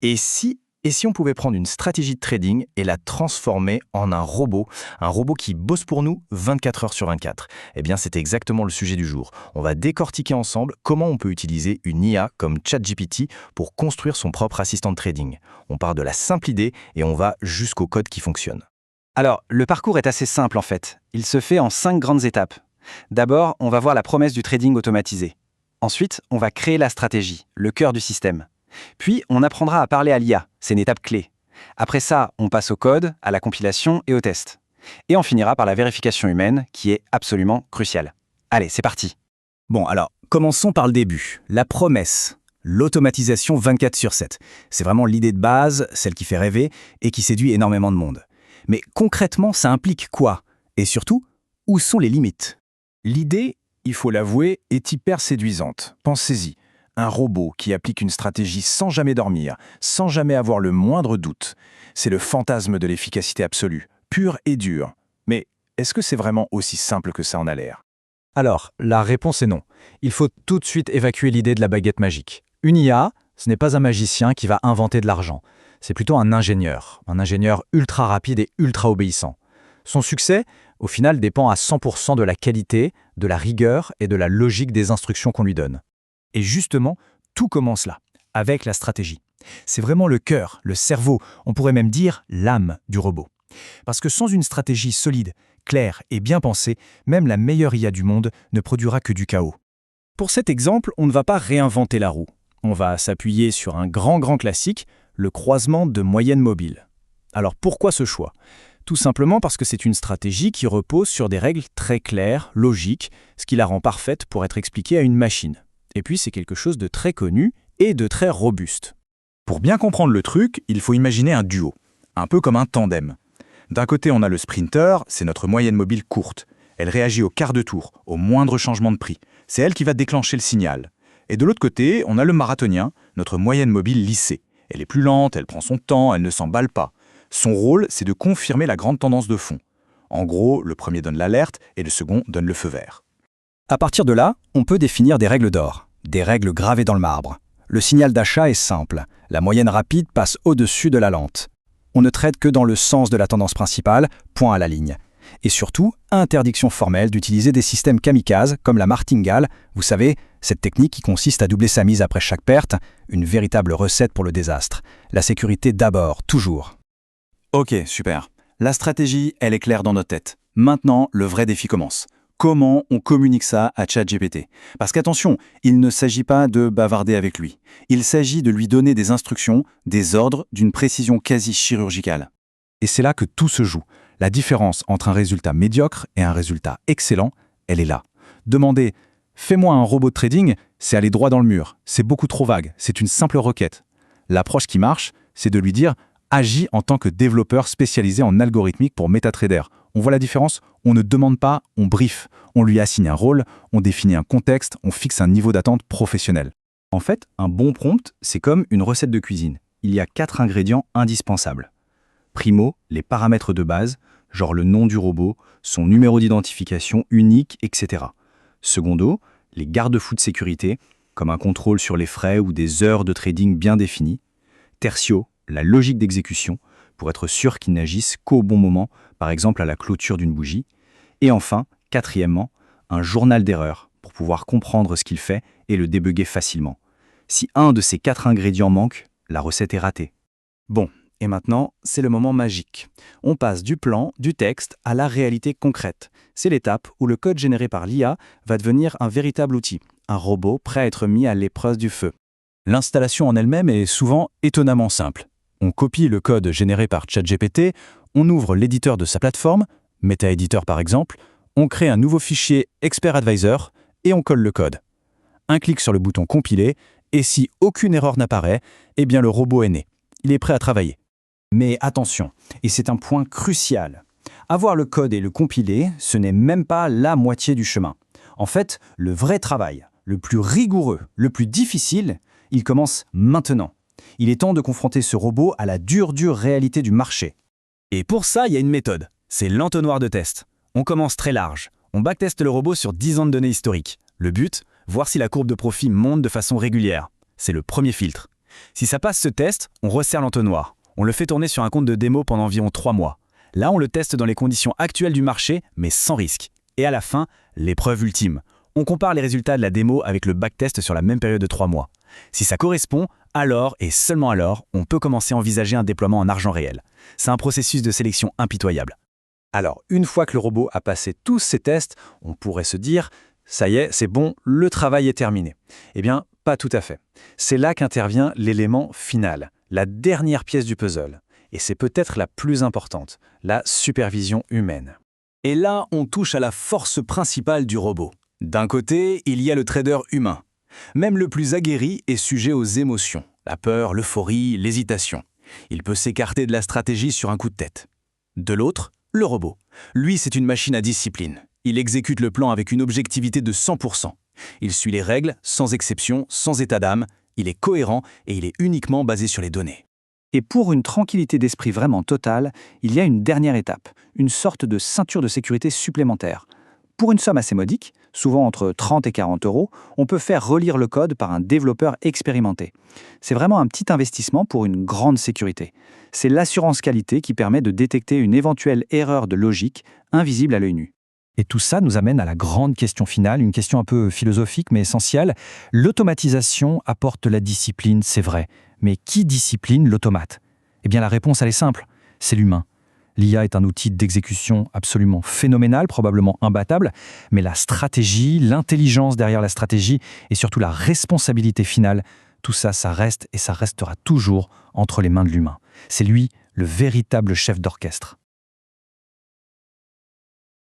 Et si on pouvait prendre une stratégie de trading et la transformer en un robot qui bosse pour nous 24 heures sur 24? Eh bien, c'est exactement le sujet du jour. On va décortiquer ensemble comment on peut utiliser une IA comme ChatGPT pour construire son propre assistant de trading. On part de la simple idée et on va jusqu'au code qui fonctionne. Alors, le parcours est assez simple en fait. Il se fait en 5 grandes étapes. D'abord, on va voir la promesse du trading automatisé. Ensuite, on va créer la stratégie, le cœur du système. Puis, on apprendra à parler à l'IA, c'est une étape clé. Après ça, on passe au code, à la compilation et au test. Et on finira par la vérification humaine, qui est absolument cruciale. Allez, c'est parti. Bon, alors, commençons par le début. La promesse. L'automatisation 24 sur 7. C'est vraiment l'idée de base, celle qui fait rêver et qui séduit énormément de monde. Mais concrètement, ça implique quoi? Et surtout, où sont les limites? L'idée, il faut l'avouer, est hyper séduisante. Pensez-y. Un robot qui applique une stratégie sans jamais dormir, sans jamais avoir le moindre doute. C'est le fantasme de l'efficacité absolue, pure et dure. Mais est-ce que c'est vraiment aussi simple que ça en a l'air? Alors, la réponse est non. Il faut tout de suite évacuer l'idée de la baguette magique. Une IA, ce n'est pas un magicien qui va inventer de l'argent. C'est plutôt un ingénieur ultra rapide et ultra obéissant. Son succès, au final, dépend à 100% de la qualité, de la rigueur et de la logique des instructions qu'on lui donne. Et justement, tout commence là, avec la stratégie. C'est vraiment le cœur, le cerveau, on pourrait même dire l'âme du robot. Parce que sans une stratégie solide, claire et bien pensée, même la meilleure IA du monde ne produira que du chaos. Pour cet exemple, on ne va pas réinventer la roue. On va s'appuyer sur un grand classique, le croisement de moyennes mobiles. Alors pourquoi ce choix? Tout simplement parce que c'est une stratégie qui repose sur des règles très claires, logiques, ce qui la rend parfaite pour être expliquée à une machine. Et puis c'est quelque chose de très connu et de très robuste. Pour bien comprendre le truc, il faut imaginer un duo, un peu comme un tandem. D'un côté, on a le sprinter, c'est notre moyenne mobile courte. Elle réagit au quart de tour, au moindre changement de prix. C'est elle qui va déclencher le signal. Et de l'autre côté, on a le marathonien, notre moyenne mobile lissée. Elle est plus lente, elle prend son temps, elle ne s'emballe pas. Son rôle, c'est de confirmer la grande tendance de fond. En gros, le premier donne l'alerte et le second donne le feu vert. À partir de là, on peut définir des règles d'or, des règles gravées dans le marbre. Le signal d'achat est simple. La moyenne rapide passe au-dessus de la lente. On ne traite que dans le sens de la tendance principale, point à la ligne. Et surtout, interdiction formelle d'utiliser des systèmes kamikazes comme la martingale, vous savez, cette technique qui consiste à doubler sa mise après chaque perte, une véritable recette pour le désastre. La sécurité d'abord, toujours. Ok, super. La stratégie, elle est claire dans notre tête. Maintenant, le vrai défi commence. Comment on communique ça à ChatGPT? Parce qu'attention, il ne s'agit pas de bavarder avec lui. Il s'agit de lui donner des instructions, des ordres d'une précision quasi chirurgicale. Et c'est là que tout se joue. La différence entre un résultat médiocre et un résultat excellent, elle est là. Demander « fais-moi un robot de trading », c'est aller droit dans le mur. C'est beaucoup trop vague, c'est une simple requête. L'approche qui marche, c'est de lui dire « agis en tant que développeur spécialisé en algorithmique pour MetaTrader ». On voit la différence? On ne demande pas, on briefe. On lui assigne un rôle, on définit un contexte, on fixe un niveau d'attente professionnel. En fait, un bon prompt, c'est comme une recette de cuisine. Il y a 4 ingrédients indispensables. Primo, les paramètres de base, genre le nom du robot, son numéro d'identification unique, etc. Secondo, les garde-fous de sécurité, comme un contrôle sur les frais ou des heures de trading bien définies. Tertio, la logique d'exécution, pour être sûr qu'il n'agisse qu'au bon moment, par exemple à la clôture d'une bougie. Et enfin, quatrièmement, un journal d'erreur, pour pouvoir comprendre ce qu'il fait et le débugger facilement. Si un de ces 4 ingrédients manque, la recette est ratée. Bon, et maintenant, c'est le moment magique. On passe du plan, du texte, à la réalité concrète. C'est l'étape où le code généré par l'IA va devenir un véritable outil, un robot prêt à être mis à l'épreuve du feu. L'installation en elle-même est souvent étonnamment simple. On copie le code généré par ChatGPT, on ouvre l'éditeur de sa plateforme, MetaEditor par exemple, on crée un nouveau fichier Expert Advisor et on colle le code. Un clic sur le bouton compiler, et si aucune erreur n'apparaît, eh bien le robot est né. Il est prêt à travailler. Mais attention, et c'est un point crucial. Avoir le code et le compiler, ce n'est même pas la moitié du chemin. En fait, le vrai travail, le plus rigoureux, le plus difficile, il commence maintenant. Il est temps de confronter ce robot à la dure réalité du marché. Et pour ça, il y a une méthode. C'est l'entonnoir de test. On commence très large. On backteste le robot sur 10 ans de données historiques. Le but, voir si la courbe de profit monte de façon régulière. C'est le premier filtre. Si ça passe ce test, on resserre l'entonnoir. On le fait tourner sur un compte de démo pendant environ 3 mois. Là, on le teste dans les conditions actuelles du marché, mais sans risque. Et à la fin, l'épreuve ultime. On compare les résultats de la démo avec le backtest sur la même période de 3 mois. Si ça correspond, alors, et seulement alors, on peut commencer à envisager un déploiement en argent réel. C'est un processus de sélection impitoyable. Alors, une fois que le robot a passé tous ses tests, on pourrait se dire « ça y est, c'est bon, le travail est terminé ». Eh bien, pas tout à fait. C'est là qu'intervient l'élément final, la dernière pièce du puzzle. Et c'est peut-être la plus importante, la supervision humaine. Et là, on touche à la force principale du robot. D'un côté, il y a le trader humain. Même le plus aguerri est sujet aux émotions, la peur, l'euphorie, l'hésitation. Il peut s'écarter de la stratégie sur un coup de tête. De l'autre, le robot. Lui, c'est une machine à discipline. Il exécute le plan avec une objectivité de 100%. Il suit les règles, sans exception, sans état d'âme. Il est cohérent et il est uniquement basé sur les données. Et pour une tranquillité d'esprit vraiment totale, il y a une dernière étape, une sorte de ceinture de sécurité supplémentaire. Pour une somme assez modique, souvent entre 30 et 40 €, on peut faire relire le code par un développeur expérimenté. C'est vraiment un petit investissement pour une grande sécurité. C'est l'assurance qualité qui permet de détecter une éventuelle erreur de logique invisible à l'œil nu. Et tout ça nous amène à la grande question finale, une question un peu philosophique mais essentielle. L'automatisation apporte de la discipline, c'est vrai. Mais qui discipline l'automate? Eh bien la réponse elle est simple, c'est l'humain. L'IA est un outil d'exécution absolument phénoménal, probablement imbattable, mais la stratégie, l'intelligence derrière la stratégie et surtout la responsabilité finale, tout ça, ça reste et ça restera toujours entre les mains de l'humain. C'est lui le véritable chef d'orchestre.